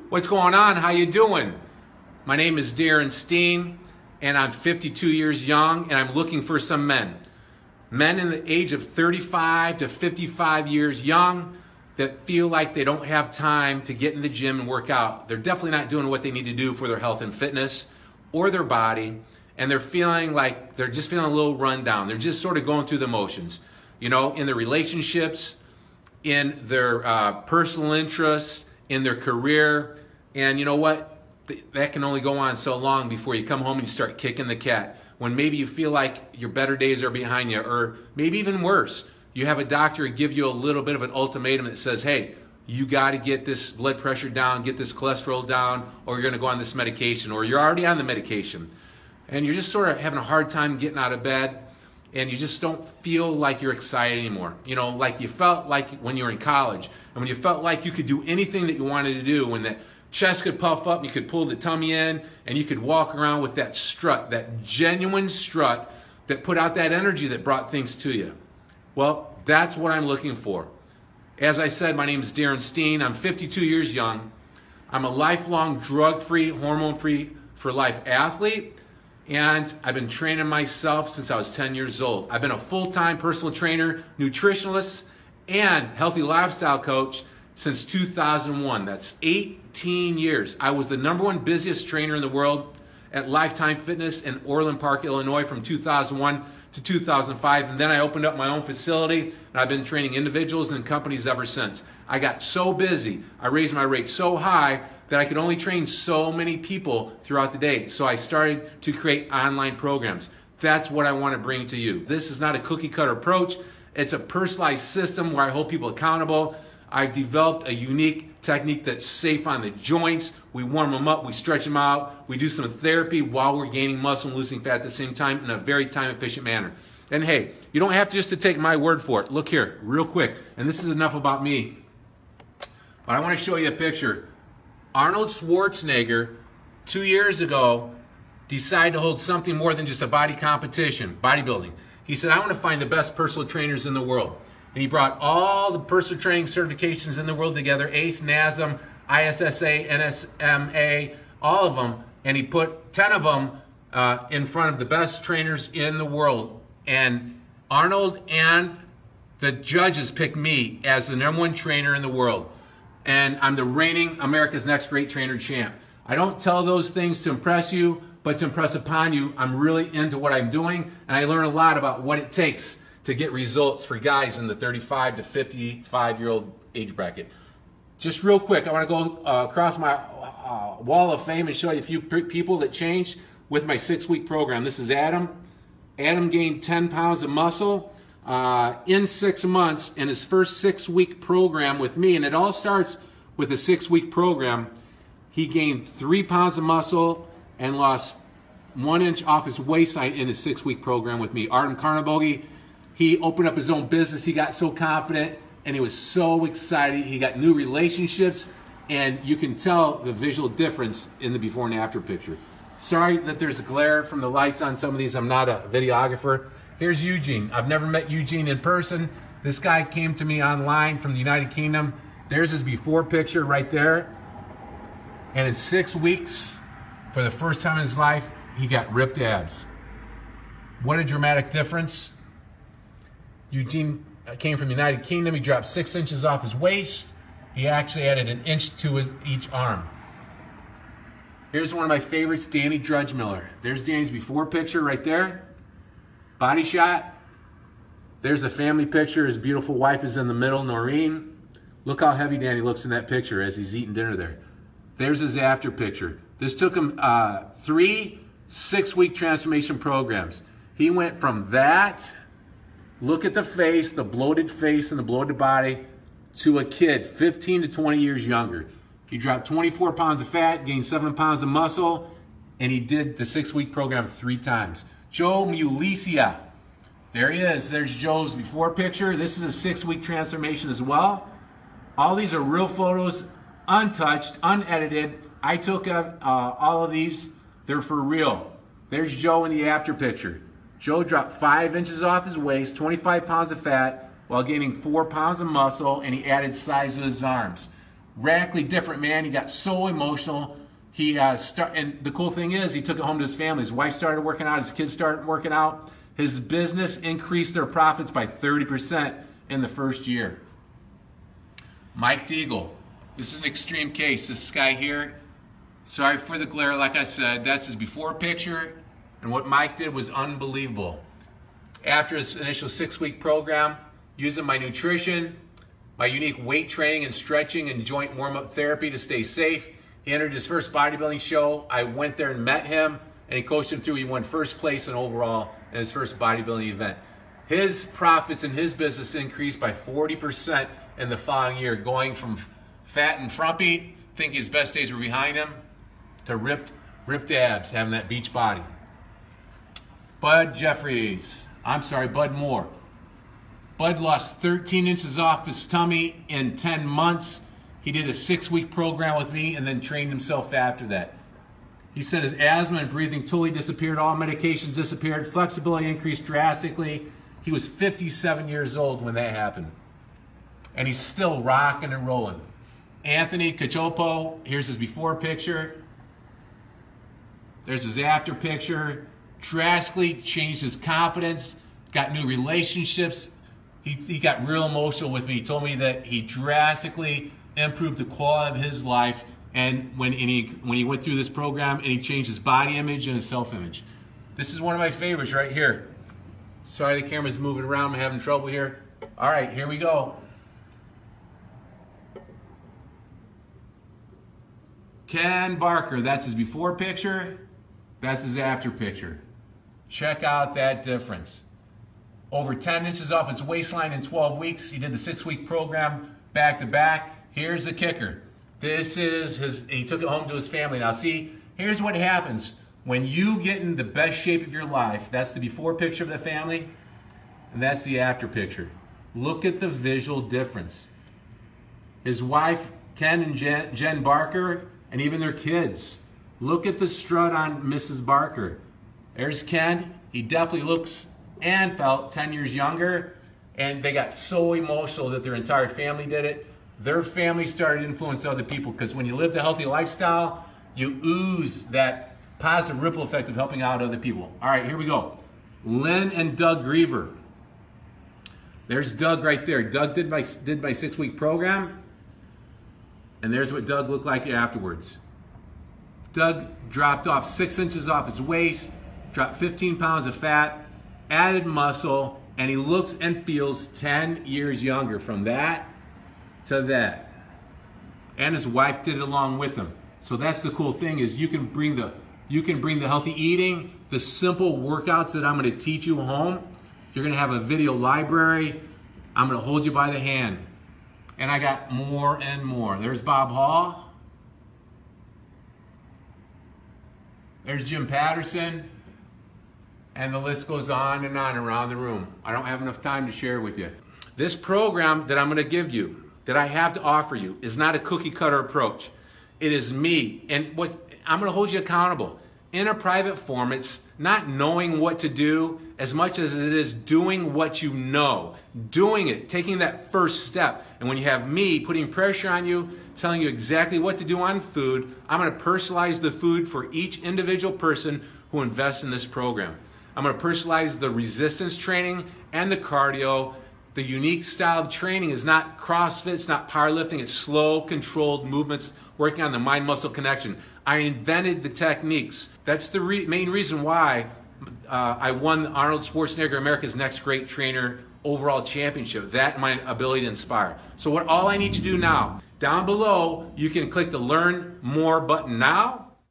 What's going on? How you doing? My name is Darren Steen, and I'm 52 years young, and I'm looking for some men. Men in the age of 35 to 55 years young that feel like they don't have time to get in the gym and work out. They're definitely not doing what they need to do for their health and fitness or their body, and they're feeling like they're just feeling a little run down. They're just sort of going through the motions, you know, in their relationships, in their personal interests, in their career. And you know what? That can only go on so long before you come home and you start kicking the cat. When maybe you feel like your better days are behind you, or maybe even worse, you have a doctor give you a little bit of an ultimatum that says, hey, you got to get this blood pressure down, get this cholesterol down, or you're going to go on this medication, or you're already on the medication. And you're just sort of having a hard time getting out of bed, and you just don't feel like you're excited anymore. You know, like you felt like when you were in college, and when you felt like you could do anything that you wanted to do, when the chest could puff up, you could pull the tummy in, and you could walk around with that strut, that genuine strut that put out that energy that brought things to you. Well, that's what I'm looking for. As I said, my name is Darren Steen. I'm 52 years young. I'm a lifelong drug-free, hormone-free for life athlete, and I've been training myself since I was 10 years old. I've been a full-time personal trainer, nutritionist, and healthy lifestyle coach since 2001. That's 18 years. I was the #1 busiest trainer in the world at Lifetime Fitness in Orland Park, Illinois from 2001 to 2005. And then I opened up my own facility, and I've been training individuals and companies ever since. I got so busy, I raised my rate so high that I could only train so many people throughout the day. So I started to create online programs. That's what I want to bring to you. This is not a cookie cutter approach. It's a personalized system where I hold people accountable. I've developed a unique technique that's safe on the joints. We warm them up, we stretch them out, we do some therapy while we're gaining muscle and losing fat at the same time in a very time-efficient manner. And hey, you don't have just to take my word for it. Look here, real quick, and this is enough about me, but I want to show you a picture. Arnold Schwarzenegger, 2 years ago, decided to hold something more than just a body competition, bodybuilding. He said, I want to find the best personal trainers in the world. And he brought all the personal training certifications in the world together, ACE, NASM, ISSA, NSMA, all of them, and he put 10 of them in front of the best trainers in the world. And Arnold and the judges picked me as the #1 trainer in the world. And I'm the reigning America's Next Great Trainer champ. I don't tell those things to impress you, but to impress upon you. I'm really into what I'm doing, and I learn a lot about what it takes to get results for guys in the 35 to 55-year-old age bracket. Just real quick, I want to go across my wall of fame and show you a few people that changed with my 6-week program. This is Adam. Adam gained 10 pounds of muscle in 6 months in his first 6-week program with me, and it all starts with a 6-week program. He gained 3 pounds of muscle and lost 1 inch off his waistline in his 6-week program with me. Artem Carnegie, he opened up his own business. He got so confident and he was so excited. He got new relationships, and you can tell the visual difference in the before and after picture. Sorry that there's a glare from the lights on some of these. I'm not a videographer. Here's Eugene. I've never met Eugene in person. This guy came to me online from the United Kingdom. There's his before picture right there. And in 6 weeks, for the first time in his life, he got ripped abs. What a dramatic difference. Eugene came from the United Kingdom. He dropped 6 inches off his waist. He actually added 1 inch to each arm. Here's one of my favorites, Danny Drudgemiller. There's Danny's before picture right there. Body shot. There's a family picture. His beautiful wife is in the middle, Noreen. Look how heavy Danny looks in that picture as he's eating dinner there. There's his after picture. This took him 3 6-week transformation programs. He went from that, look at the face, the bloated face and the bloated body, to a kid 15 to 20 years younger. He dropped 24 pounds of fat, gained 7 pounds of muscle, and he did the 6-week program 3 times. Joe Mulicia. There he is. There's Joe's before picture. This is a 6-week transformation as well. All these are real photos, untouched, unedited. I took all of these. They're for real. There's Joe in the after picture. Joe dropped 5 inches off his waist, 25 pounds of fat, while gaining 4 pounds of muscle, and he added size to his arms. radically different man. He got so emotional. And the cool thing is, he took it home to his family. His wife started working out. His kids started working out. His business increased their profits by 30% in the first year. Mike Deagle. This is an extreme case. This guy here, sorry for the glare, like I said, that's his before picture, and what Mike did was unbelievable. After his initial 6-week program, using my nutrition, my unique weight training and stretching and joint warm-up therapy to stay safe, he entered his first bodybuilding show. I went there and met him, and he coached him through. He won first place in overall in his first bodybuilding event. His profits in his business increased by 40% in the following year, going from fat and frumpy, thinking his best days were behind him, to ripped abs, having that beach body. Bud Moore. Bud lost 13 inches off his tummy in 10 months. He did a 6-week program with me and then trained himself after that. He said his asthma and breathing totally disappeared. All medications disappeared. Flexibility increased drastically. He was 57 years old when that happened. And he's still rocking and rolling. Anthony Cachopo, here's his before picture. There's his after picture. Drastically changed his confidence, got new relationships. He got real emotional with me. He told me that he drastically improved the quality of his life and when he went through this program, and he changed his body image and his self-image. This is one of my favorites right here. Sorry, the camera's moving around. I'm having trouble here. All right, here we go. Ken Barker, that's his before picture. That's his after picture. Check out that difference. Over 10 inches off his waistline in 12 weeks. He did the 6-week program back to back. Here's the kicker. This is he took it home to his family. Now see, here's what happens. When you get in the best shape of your life, that's the before picture of the family, and that's the after picture. Look at the visual difference. His wife, Ken and Jen Barker, and even their kids. Look at the strut on Mrs. Barker. There's Ken. He definitely looks and felt 10 years younger, and they got so emotional that their entire family did it. Their family started to influence other people, because when you live the healthy lifestyle, you ooze that positive ripple effect of helping out other people. All right, here we go. Lynn and Doug Griever. There's Doug right there. Doug did my 6-week program, and there's what Doug looked like afterwards. Doug dropped off 6 inches off his waist, dropped 15 pounds of fat, added muscle, and he looks and feels 10 years younger from that to that. And his wife did it along with him. So that's the cool thing, is you can bring the healthy eating, the simple workouts that I'm going to teach you home. You're going to have a video library. I'm going to hold you by the hand. And I got more and more. There's Bob Hall. There's Jim Patterson. And the list goes on and on around the room. I don't have enough time to share with you. This program that I'm going to give you, that I have to offer you, is not a cookie cutter approach. It is me. And I'm going to hold you accountable. In a private form, it's not knowing what to do as much as it is doing what you know. Doing it, taking that first step. And when you have me putting pressure on you, telling you exactly what to do on food, I'm going to personalize the food for each individual person who invests in this program. I'm going to personalize the resistance training and the cardio. The unique style of training is not CrossFit, it's not powerlifting, it's slow, controlled movements working on the mind-muscle connection. I invented the techniques. That's the main reason why I won the Arnold Schwarzenegger America's Next Great Trainer overall championship. That and my ability to inspire. So all I need to do now, down below, you can click the Learn More button now,